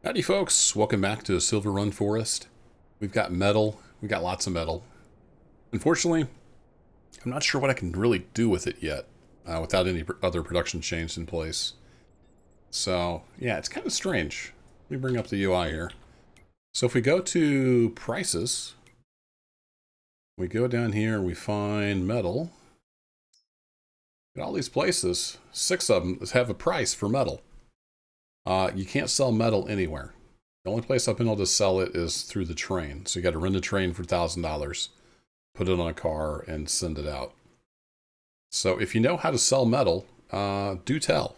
Howdy folks, welcome back to Silverrun Forest. We've got metal, we got lots of metal. Unfortunately, I'm not sure what I can really do with it yet, without any other production chains in place. So, yeah, it's kind of strange. Let me bring up the UI here. So if we go to prices, we go down here and we find metal. Got all these places, 6 of them have a price for metal. You can't sell metal anywhere. The only place I've been able to sell it is through the train. So you got to rent a train for $1,000, put it on a car, and send it out. So if you know how to sell metal, do tell.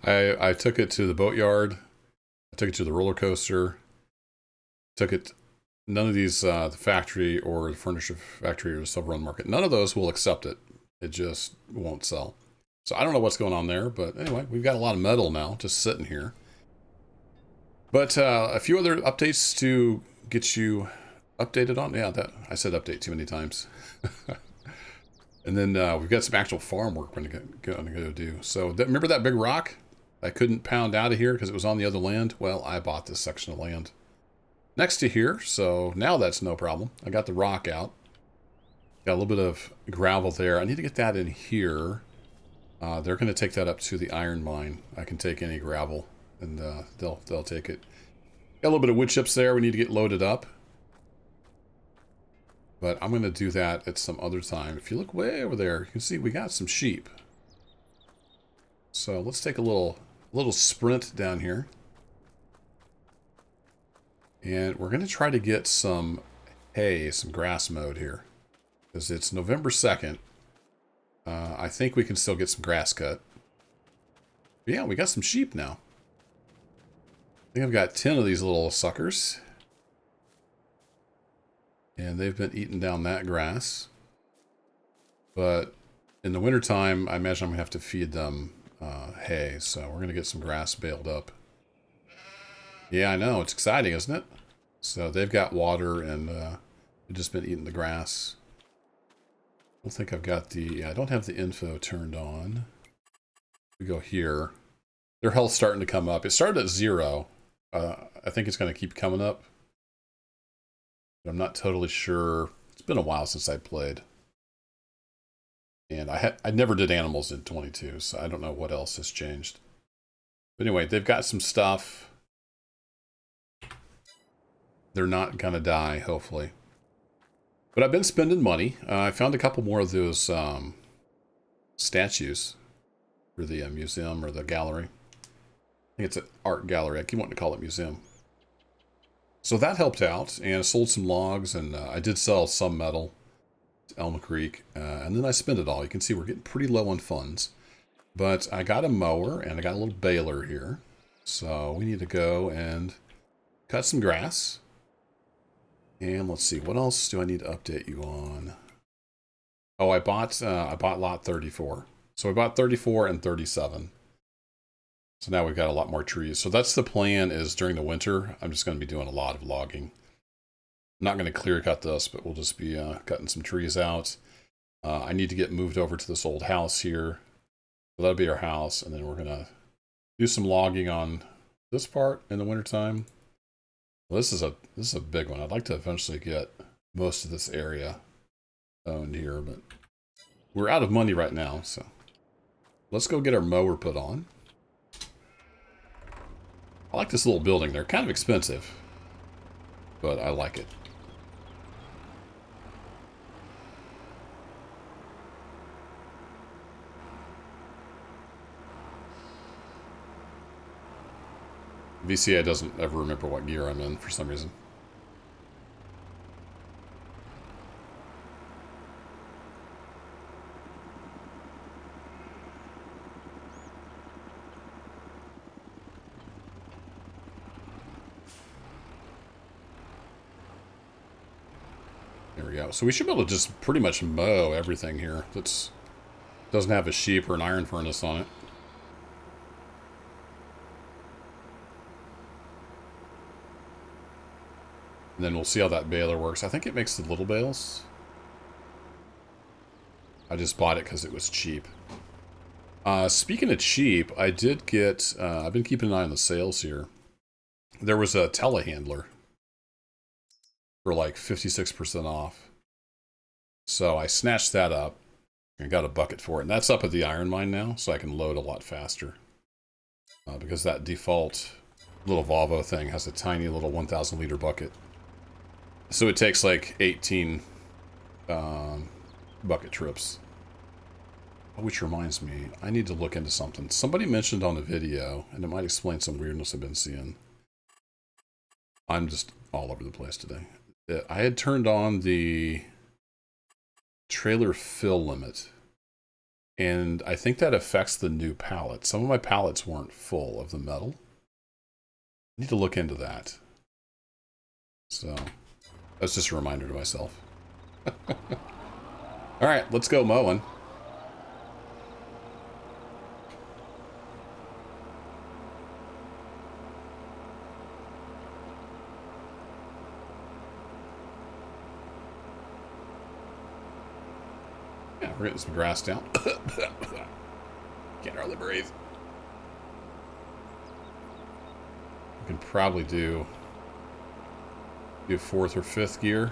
I took it to the boatyard. I took it to the roller coaster. Took it. None of these, the factory or the furniture factory or the Silverrun market, none of those will accept it. It just won't sell. So I don't know what's going on there, but anyway, we've got a lot of metal now just sitting here. But a few other updates to get you updated on. Yeah, that I said update too many times. And then we've got some actual farm work we're going to go do. So remember that big rock I couldn't pound out of here because it was on the other land? Well, I bought this section of land next to here, so now that's no problem. I got the rock out. Got a little bit of gravel there. I need to get that in here. They're going to take that up to the iron mine. I can take any gravel, and they'll take it. Got a little bit of wood chips there. We need to get loaded up, but I'm going to do that at some other time. If you look way over there, you can see we got some sheep. So let's take a little sprint down here, and we're going to try to get some hay, some grass mowed here, because it's November 2nd. I think we can still get some grass cut. But yeah, we got some sheep now. I think I've got 10 of these little suckers. And they've been eating down that grass. But in the wintertime, I imagine I'm going to have to feed them hay. So we're going to get some grass baled up. Yeah, I know. It's exciting, isn't it? So they've got water and they've just been eating the grass. I don't think I've got the... I don't have the info turned on. We go here. Their health's starting to come up. It started at 0. I think it's going to keep coming up. But I'm not totally sure. It's been a while since I played. And I never did animals in 22, so I don't know what else has changed. But anyway, they've got some stuff. They're not going to die, hopefully. But I've been spending money. I found a couple more of those statues for the museum or the gallery. I think it's an art gallery. I keep wanting to call it museum. So that helped out, and I sold some logs, and I did sell some metal to Elm Creek, and then I spent it all. You can see we're getting pretty low on funds. But I got a mower, and I got a little baler here. So we need to go and cut some grass. And let's see, what else do I need to update you on? Oh, I bought lot 34. So I bought 34 and 37. So now we've got a lot more trees. So that's the plan, is during the winter, I'm just going to be doing a lot of logging. I'm not going to clear cut this, but we'll just be cutting some trees out. I need to get moved over to this old house here. So that'll be our house, and then we're going to do some logging on this part in the wintertime. Well, this is a big one. I'd like to eventually get most of this area owned here, but we're out of money right now, so let's go get our mower put on. I like this little building. They're kind of expensive, but I like it. VCA doesn't ever remember what gear I'm in for some reason. There we go. So we should be able to just pretty much mow everything here that's doesn't have a sheep or an iron furnace on it. And then we'll see how that baler works. I think it makes the little bales. I just bought it because it was cheap. Speaking of cheap, I did get... I've been keeping an eye on the sales here. there was a telehandler for like 56% off. So I snatched that up and got a bucket for it. And that's up at the iron mine now, so I can load a lot faster. Because that default little Volvo thing has a tiny little 1,000 liter bucket. So it takes like 18 bucket trips. Which reminds me, I need to look into something. Somebody mentioned on a video, and it might explain some weirdness I've been seeing. I'm just all over the place today. I had turned on the trailer fill limit, and I think that affects the new pallet. Some of my pallets weren't full of the metal. I need to look into that. So, that's just a reminder to myself. Alright, let's go mowing. Yeah, we're getting some grass down. Can't hardly breathe. We can probably do fourth or fifth gear.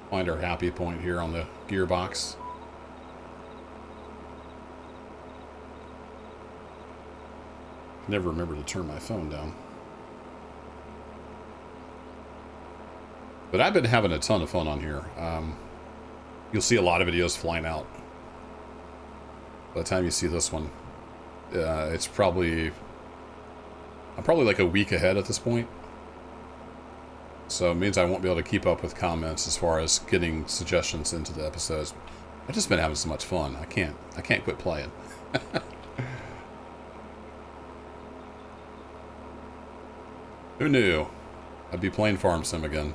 Find our happy point here on the gearbox. Never remember to turn my phone down. But I've been having a ton of fun on here. You'll see a lot of videos flying out. By the time you see this one, it's probably... I'm probably like a week ahead at this point. So it means I won't be able to keep up with comments as far as getting suggestions into the episodes. I've just been having so much fun. I can't quit playing. Who knew? I'd be playing Farm Sim again.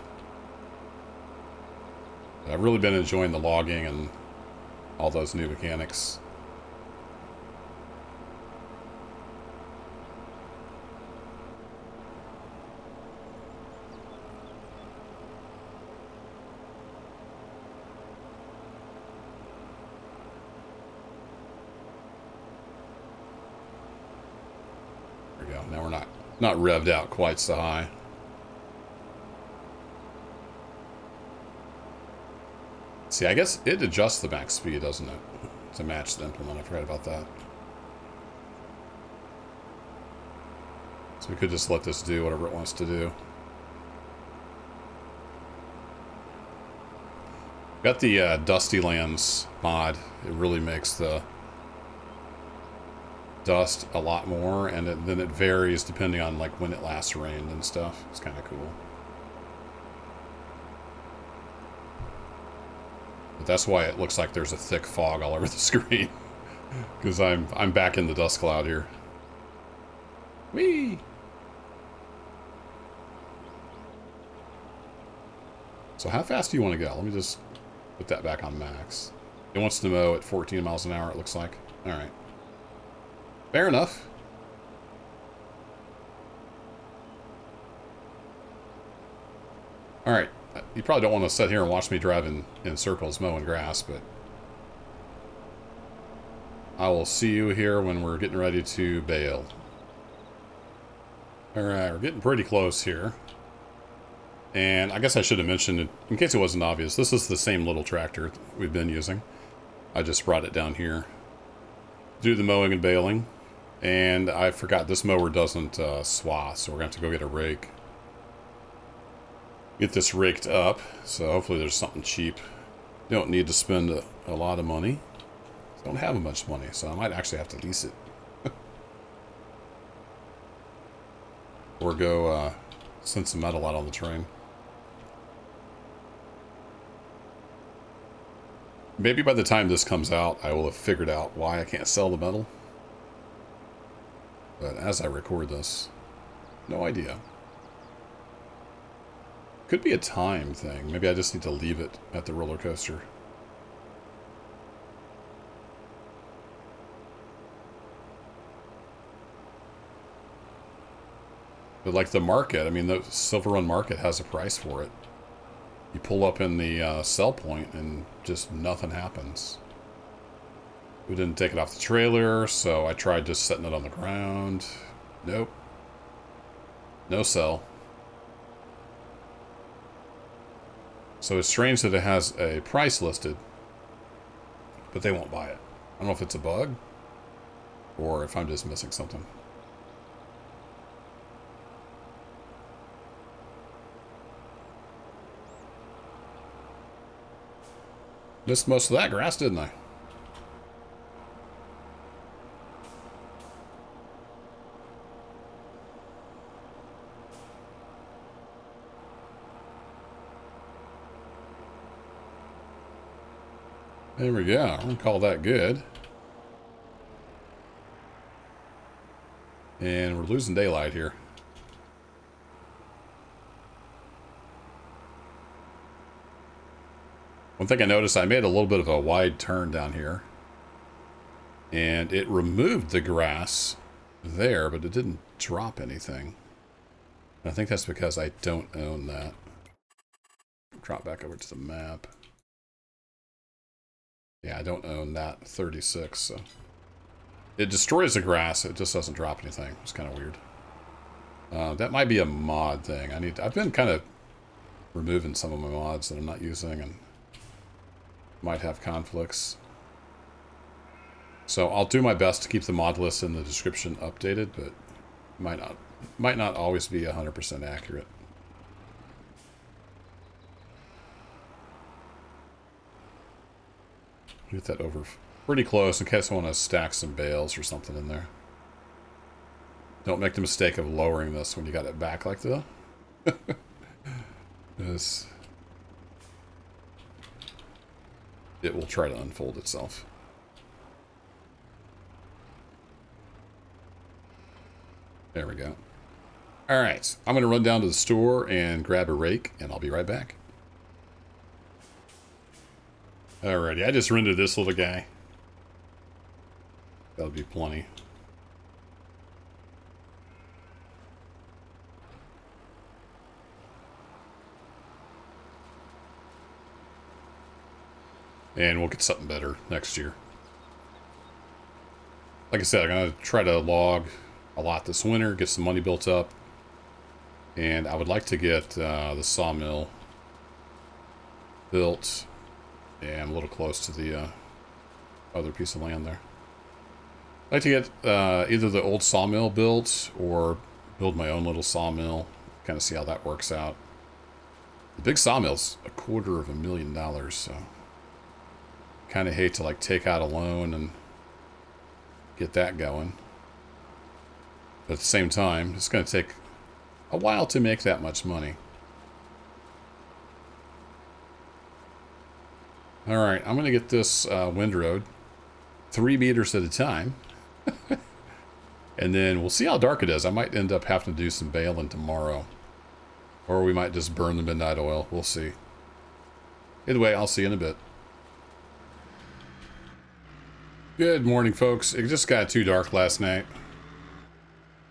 I've really been enjoying the logging and all those new mechanics. There we go. Now we're not revved out quite so high. See, I guess it adjusts the max speed, doesn't it? To match the implement. I forgot about that. So we could just let this do whatever it wants to do. Got the Dusty Lands mod. It really makes the dust a lot more, and then it varies depending on like when it last rained and stuff. It's kind of cool. But that's why it looks like there's a thick fog all over the screen. Because I'm back in the dust cloud here. Whee! So how fast do you want to go? Let me just put that back on max. It wants to mow at 14 miles an hour, it looks like. Alright. Fair enough. Alright. You probably don't want to sit here and watch me drive in circles mowing grass, but I will see you here when we're getting ready to bale. Alright, we're getting pretty close here. And I guess I should have mentioned, in case it wasn't obvious, this is the same little tractor we've been using. I just brought it down here to do the mowing and baling. And I forgot this mower doesn't swath, so we're going to have to go get a rake. Get this raked up, so hopefully there's something cheap. You don't need to spend a lot of money. I don't have much money, so I might actually have to lease it. Or go send some metal out on the train. Maybe by the time this comes out, I will have figured out why I can't sell the metal. But as I record this, no idea. Could be a time thing. Maybe I just need to leave it at the roller coaster. But like the market, I mean, the Silverrun market has a price for it. You pull up in the sell point and just nothing happens. We didn't take it off the trailer, so I tried just setting it on the ground. Nope. No sell. So it's strange that it has a price listed, but they won't buy it. I don't know if it's a bug or if I'm just missing something. Missed most of that grass, didn't I? There we go. I'm going to call that good. And we're losing daylight here. One thing I noticed, I made a little bit of a wide turn down here. And it removed the grass there, but it didn't drop anything. And I think that's because I don't own that. Drop back over to the map. Yeah, I don't own that 36, so. It destroys the grass, it just doesn't drop anything. It's kind of weird. That might be a mod thing. I've been kind of removing some of my mods that I'm not using and might have conflicts. So I'll do my best to keep the mod list in the description updated, but might not always be 100% accurate. Get that over pretty close in case I want to stack some bales or something in there. Don't make the mistake of lowering this when you got it back like that. It will try to unfold itself. There we go. All right, I'm going to run down to the store and grab a rake, and I'll be right back. Alrighty, I just rented this little guy. That'll be plenty. And we'll get something better next year. Like I said, I'm going to try to log a lot this winter, get some money built up. And I would like to get the sawmill built. Yeah, I'm a little close to the other piece of land there. I'd like to get either the old sawmill built or build my own little sawmill. Kind of see how that works out. The big sawmill's $250,000, so kind of hate to like take out a loan and get that going. But at the same time, it's going to take a while to make that much money. Alright, I'm going to get this windrowed 3 meters at a time. And then we'll see how dark it is. I might end up having to do some baling tomorrow. Or we might just burn the midnight oil. We'll see. Either way, I'll see you in a bit. Good morning, folks. It just got too dark last night.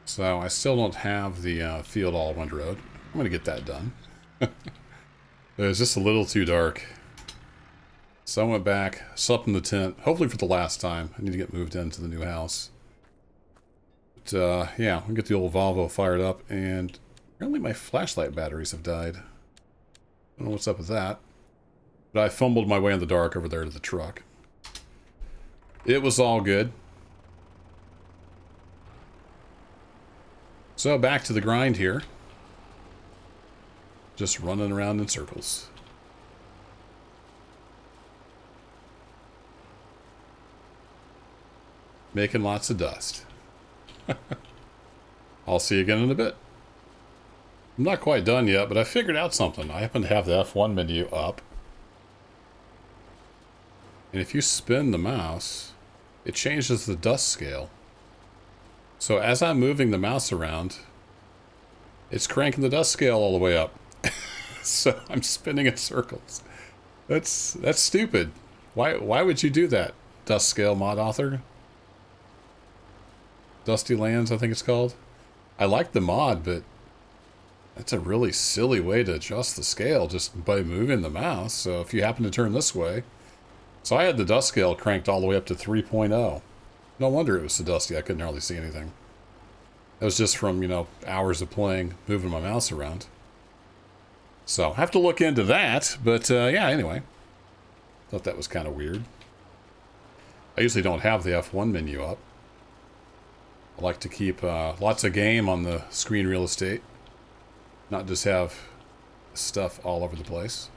So I still don't have the field all windrowed. I'm going to get that done. It was just a little too dark. So I went back, slept in the tent, hopefully for the last time. I need to get moved into the new house. But, yeah, we'll get the old Volvo fired up, and apparently my flashlight batteries have died. I don't know what's up with that. But I fumbled my way in the dark over there to the truck. It was all good. So back to the grind here. Just running around in circles. Making lots of dust. I'll see you again in a bit. I'm not quite done yet, but I figured out something. I happen to have the F1 menu up. And if you spin the mouse, it changes the dust scale. So as I'm moving the mouse around, it's cranking the dust scale all the way up. So I'm spinning in circles. That's stupid. Why would you do that? Dust scale mod author? Dusty Lands, I think it's called. I like the mod, but that's a really silly way to adjust the scale just by moving the mouse. So if you happen to turn this way, So I had the dust scale cranked all the way up to 3.0. No wonder it was so dusty. I couldn't hardly see anything. It was just from, you know, hours of playing, moving my mouse around. So I have to look into that. But yeah, anyway. Thought that was kind of weird. I usually don't have the F1 menu up. I like to keep lots of game on the screen real estate. Not just have stuff all over the place.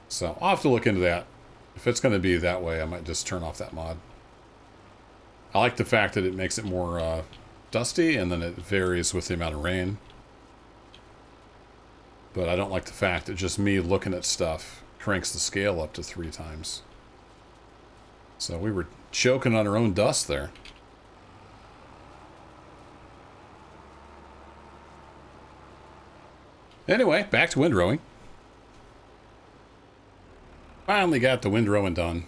So I'll have to look into that. If it's going to be that way, I might just turn off that mod. I like the fact that it makes it more dusty, and then it varies with the amount of rain. But I don't like the fact that just me looking at stuff cranks the scale up to 3 times. So we were choking on our own dust there. Anyway, back to windrowing. Finally got the windrowing done,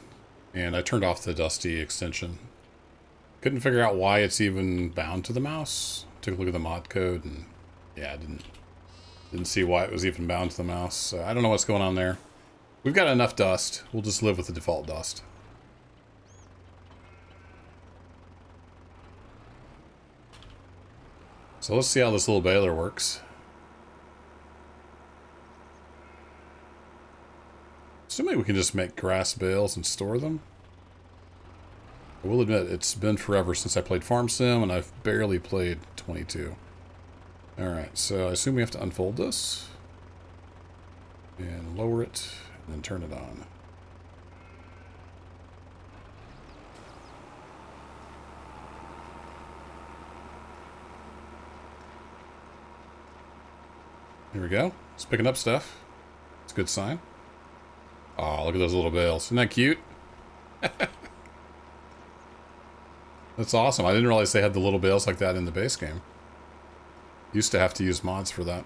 and I turned off the dusty extension. Couldn't figure out why it's even bound to the mouse. Took a look at the mod code, and yeah, I didn't see why it was even bound to the mouse. So I don't know what's going on there. We've got enough dust. We'll just live with the default dust. So let's see how this little baler works. Assuming we can just make grass bales and store them. I will admit, it's been forever since I played Farm Sim, and I've barely played 22. Alright, so I assume we have to unfold this. And lower it, and then turn it on. Here we go. It's picking up stuff. It's a good sign. Oh, look at those little bales. Isn't that cute? That's awesome. I didn't realize they had the little bales like that in the base game. Used to have to use mods for that.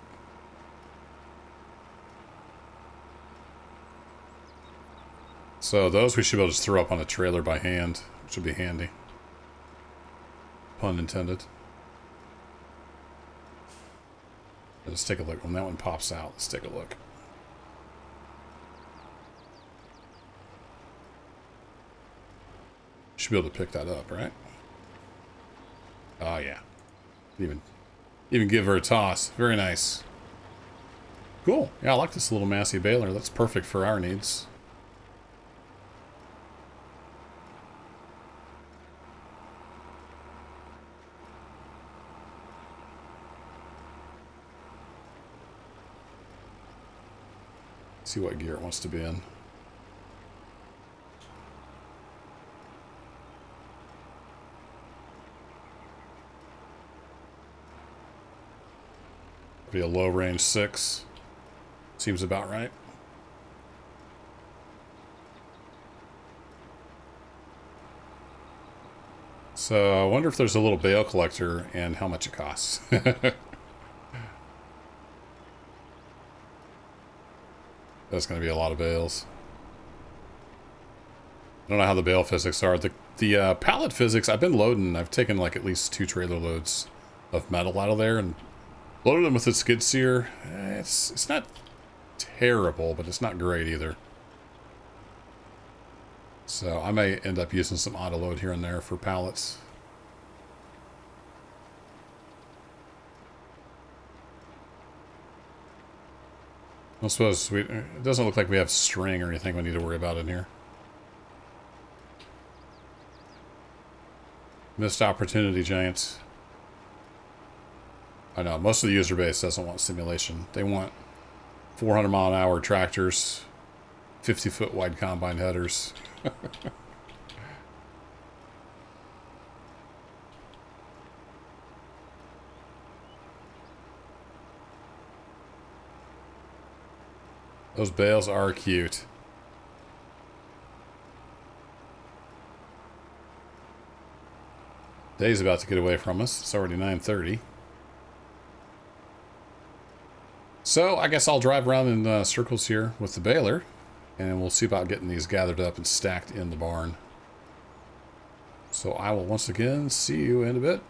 So those we should be able to just throw up on a trailer by hand, which would be handy. Pun intended. Let's take a look. When that one pops out, let's take a look. Should be able to pick that up, right? Oh yeah. Even give her a toss. Very nice. Cool. Yeah, I like this little Massey baler. That's perfect for our needs. See what gear it wants to be in. Be a low range 6. Seems about right. So I wonder if there's a little bale collector and how much it costs. That's going to be a lot of bales. I don't know how the bale physics are. The pallet physics, I've been loading. I've taken like at least 2 trailer loads of metal out of there and loaded them with the skid steer. It's not terrible, but it's not great either. So I may end up using some auto load here and there for pallets. I suppose it doesn't look like we have string or anything we need to worry about in here. Missed opportunity, Giants. I know, most of the user base doesn't want simulation. They want 400-mile-an-hour tractors, 50-foot wide combine headers. Those bales are cute. Day's about to get away from us. It's already 9:30. So I guess I'll drive around in circles here with the baler, and we'll see about getting these gathered up and stacked in the barn. So I will once again see you in a bit.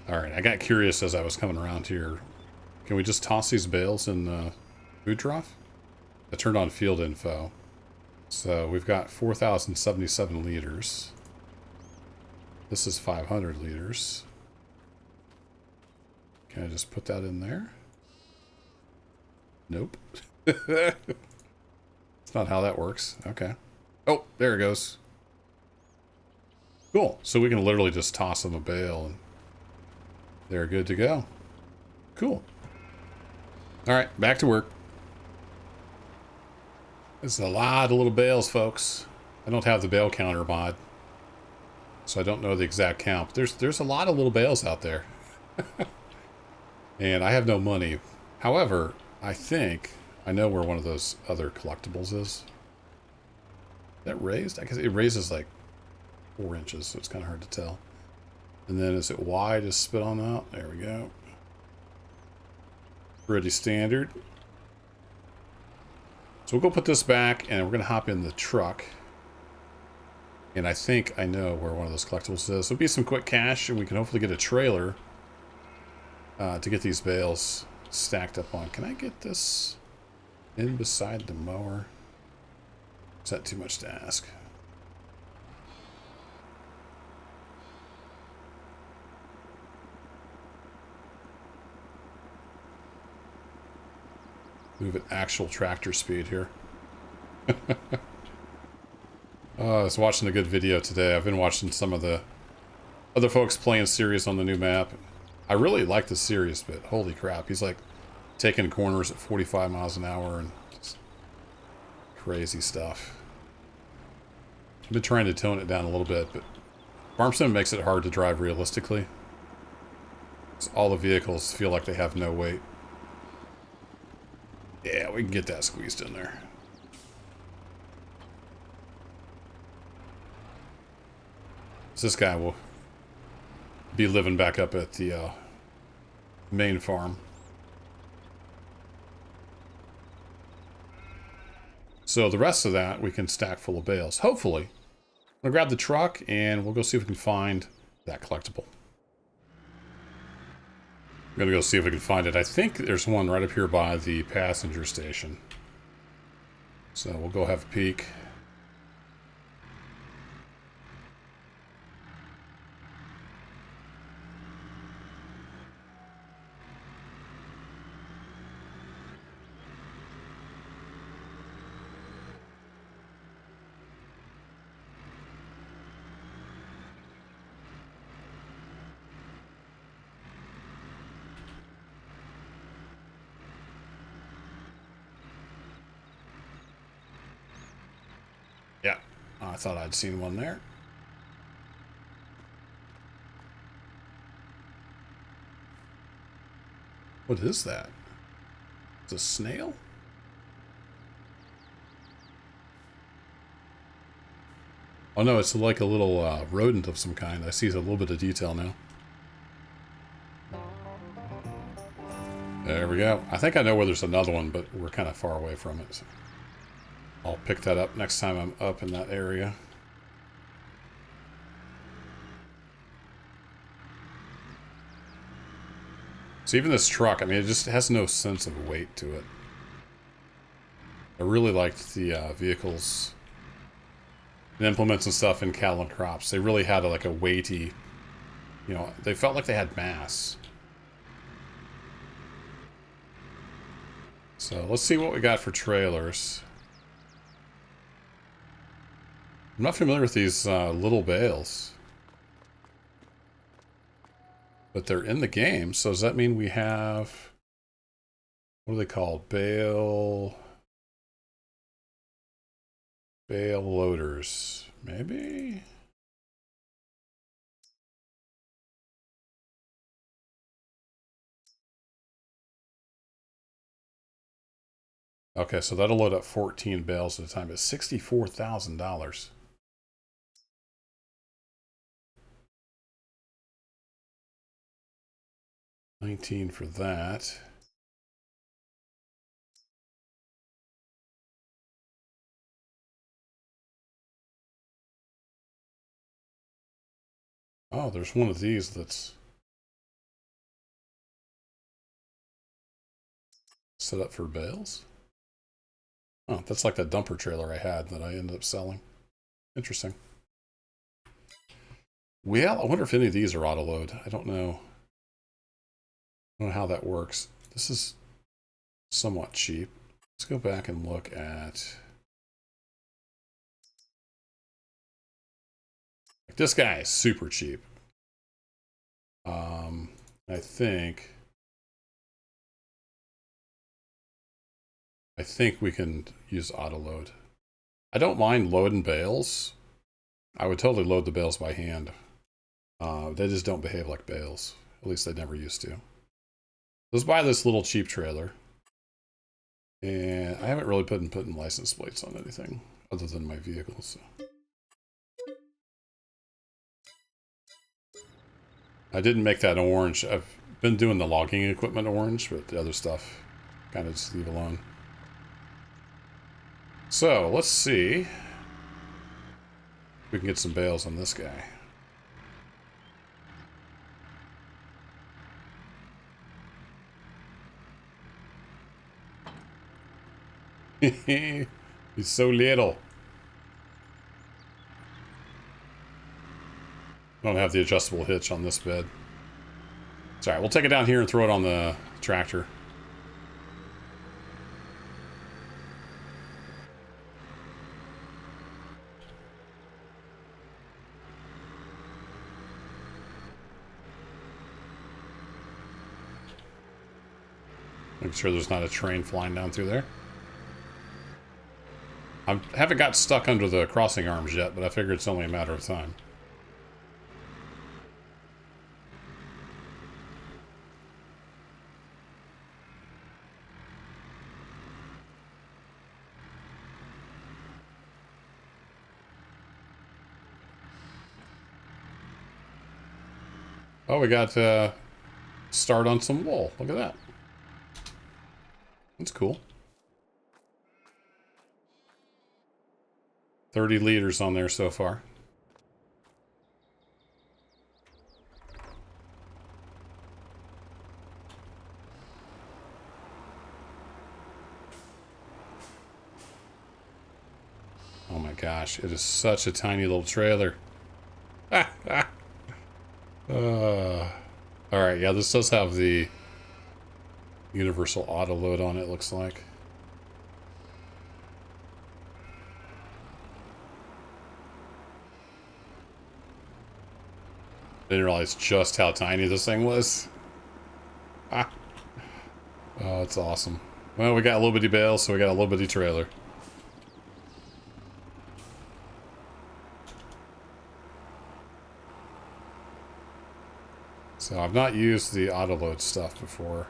Alright, I got curious as I was coming around here. Can we just toss these bales in the food trough? I turned on field info. So we've got 4,077 liters. This is 500 liters. Can I just put that in there? Nope. That's not how that works. Okay. Oh, there it goes. Cool. So we can literally just toss them a bale and they're good to go. Cool. All right, back to work. There's a lot of little bales, folks. I don't have the bale counter mod, so I don't know the exact count. But there's a lot of little bales out there. And I have no money. However, I think I know where one of those other collectibles is. Is that raised? I guess it raises like 4 inches, so it's kind of hard to tell. And then is it wide as spit on out? There we go. Pretty standard. So we'll go put this back and we're going to hop in the truck. And I think I know where one of those collectibles is. So it'll be some quick cash and we can hopefully get a trailer to get these bales stacked up on. Can I get this in beside the mower? Is that too much to ask? Move at actual tractor speed here. I was watching a good video today. I've been watching some of the other folks playing series on the new map. I really like the series, but holy crap, he's like taking corners at 45 miles an hour and just crazy stuff. I've been trying to tone it down a little bit, but Farm Sim makes it hard to drive realistically. All the vehicles feel like they have no weight. Yeah, we can get that squeezed in there. So this guy will be living back up at the main farm. So the rest of that we can stack full of bales. Hopefully. I'm going to grab the truck and we'll go see if we can find that collectible. I'm going to go see if we can find it. I think there's one right up here by the passenger station. So we'll go have a peek. Yeah, I thought I'd seen one there. What is that? It's a snail? Oh no, it's like a little rodent of some kind. I see a little bit of detail now. There we go. I think I know where there's another one, but we're kind of far away from it. So I'll pick that up next time I'm up in that area. So even this truck, I mean, it just has no sense of weight to it. I really liked the vehicles and implements and stuff in cattle and crops. They really had like a weighty, you know, they felt like they had mass. So let's see what we got for trailers. I'm not familiar with these little bales. But they're in the game, so does that mean we have... What are they called? Bale loaders. Maybe? Okay, so that'll load up 14 bales at a time. It's $64,000. $19 for that. Oh, there's one of these that's set up for bales. Oh, that's like that dumper trailer I had that I ended up selling. Interesting. Well, I wonder if any of these are auto load. I don't know. I don't know how that works. This is somewhat cheap. Let's go back and look at... This guy is super cheap. I think we can use auto load. I don't mind loading bales. I would totally load the bales by hand. They just don't behave like bales. At least they never used to. Let's buy this little cheap trailer. And I haven't really putting license plates on anything other than my vehicles. So. I didn't make that orange. I've been doing the logging equipment orange, but the other stuff kind of just leave alone. So, let's see if we can get some bales on this guy. He's so little. I don't have the adjustable hitch on this bed. It's alright, we'll take it down here and throw it on the tractor. Make sure there's not a train flying down through there. I haven't got stuck under the crossing arms yet, but I figure it's only a matter of time. Oh, we got start on some wool. Look at that. That's cool. 30 liters on there so far. Oh my gosh, it is such a tiny little trailer. Alright, yeah, this does have the universal auto load on it, looks like. Didn't realize just how tiny this thing was. Oh, it's awesome. Well, we got a little bitty bale, so we got a little bitty trailer. So I've not used the auto load stuff before.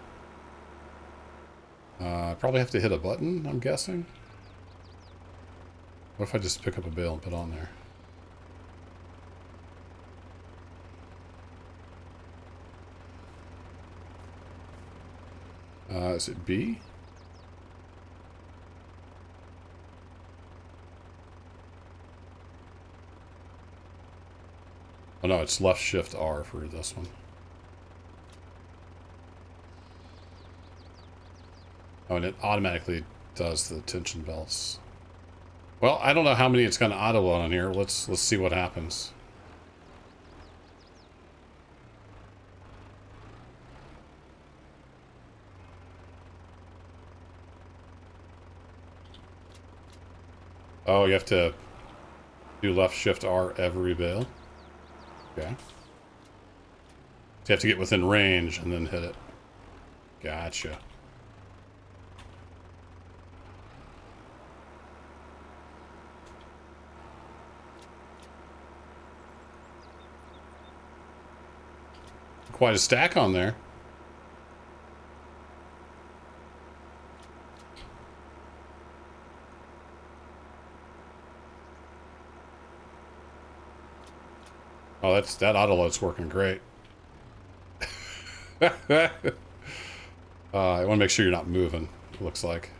I probably have to hit a button, I'm guessing. What if I just pick up a bale and put on there? Is it B? Oh no, it's left shift R for this one. Oh, and it automatically does the tension belts. Well, I don't know how many it's going to auto load on here. Let's see what happens. Oh, you have to do left shift R every bale. Okay. So you have to get within range and then hit it. Gotcha. Quite a stack on there. Oh, that auto load's working great. I want to make sure you're not moving, it looks like.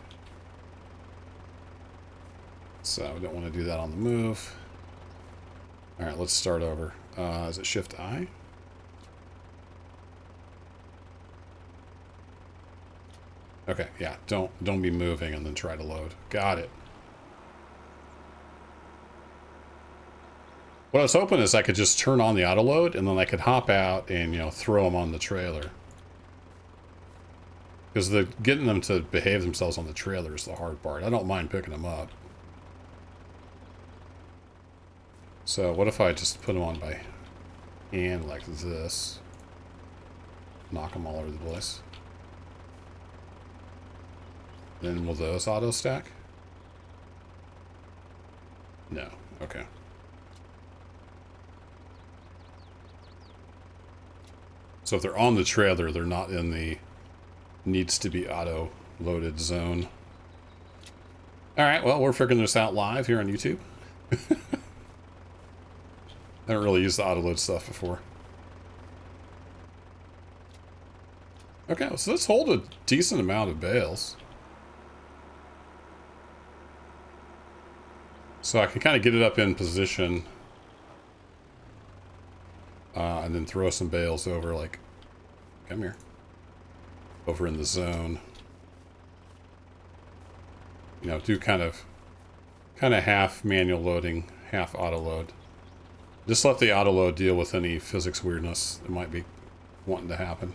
So we don't want to do that on the move. Alright, let's start over. Is it Shift I? Okay, yeah, don't be moving and then try to load. Got it. What I was hoping is I could just turn on the auto load and then I could hop out and, you know, throw them on the trailer. Because getting them to behave themselves on the trailer is the hard part. I don't mind picking them up. So what if I just put them on by hand like this? Knock them all over the place. Then will those auto stack? No. Okay. So if they're on the trailer, they're not in the needs to be auto loaded zone. All right, well, we're figuring this out live here on YouTube. I haven't really used the auto load stuff before. Okay, so let's hold a decent amount of bales. So I can kind of get it up in position. And then throw some bales over, like, come here. Over in the zone. You know, do kind of half manual loading, half auto load. Just let the auto load deal with any physics weirdness that might be wanting to happen.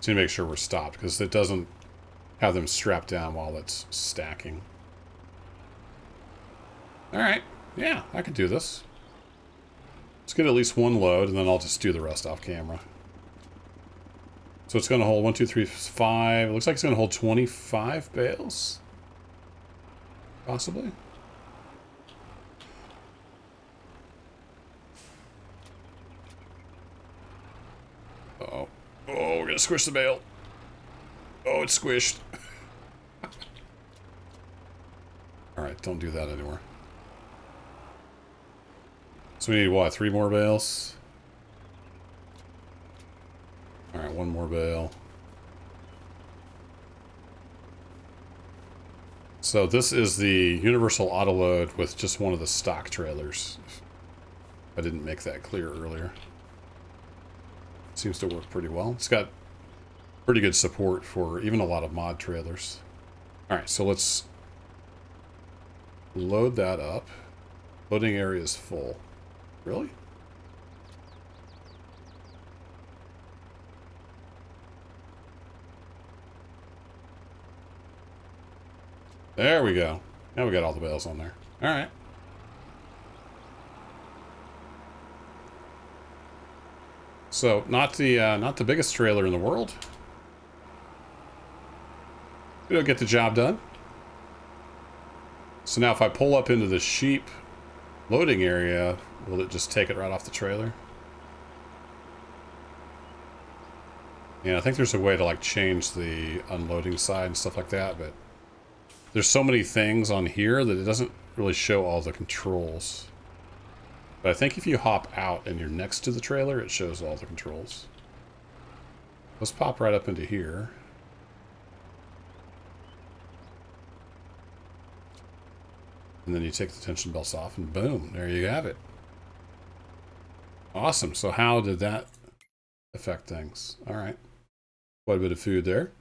To make sure we're stopped, because it doesn't have them strapped down while it's stacking. Alright, yeah, I can do this. Let's get at least one load, and then I'll just do the rest off camera. So it's going to hold 1, 2, 3, 5. It looks like it's going to hold 25 bales. Possibly. Uh-oh. Oh, we're going to squish the bale. Oh, it's squished. Alright, don't do that anymore. So we need, what, 3 more bales? Alright, 1 more bale. So this is the universal auto load with just one of the stock trailers. I didn't make that clear earlier. Seems to work pretty well. It's got pretty good support for even a lot of mod trailers. Alright, so let's load that up. Loading area is full. Really? There we go. Now we got all the bales on there. All right. So not the biggest trailer in the world. It'll get the job done. So now if I pull up into the sheep loading area, will it just take it right off the trailer? Yeah, I think there's a way to like change the unloading side and stuff like that, but there's so many things on here that it doesn't really show all the controls. But I think if you hop out and you're next to the trailer, it shows all the controls. Let's pop right up into here. And then you take the tension belts off and boom, there you have it. Awesome. So how did that affect things? All right. Quite a bit of food there.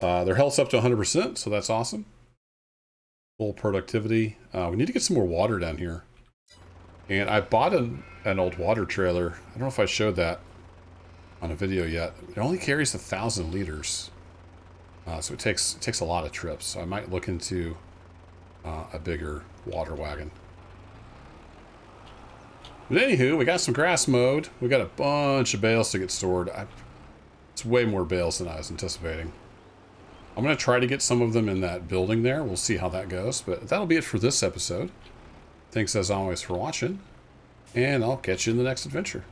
Their health's up to 100%, so that's awesome. Full productivity. We need to get some more water down here. And I bought an old water trailer. I don't know if I showed that on a video yet. It only carries 1,000 liters. So it takes a lot of trips. So I might look into a bigger water wagon. But anywho, we got some grass mowed. We got a bunch of bales to get stored. It's way more bales than I was anticipating. I'm going to try to get some of them in that building there. We'll see how that goes. But that'll be it for this episode. Thanks as always for watching. And I'll catch you in the next adventure.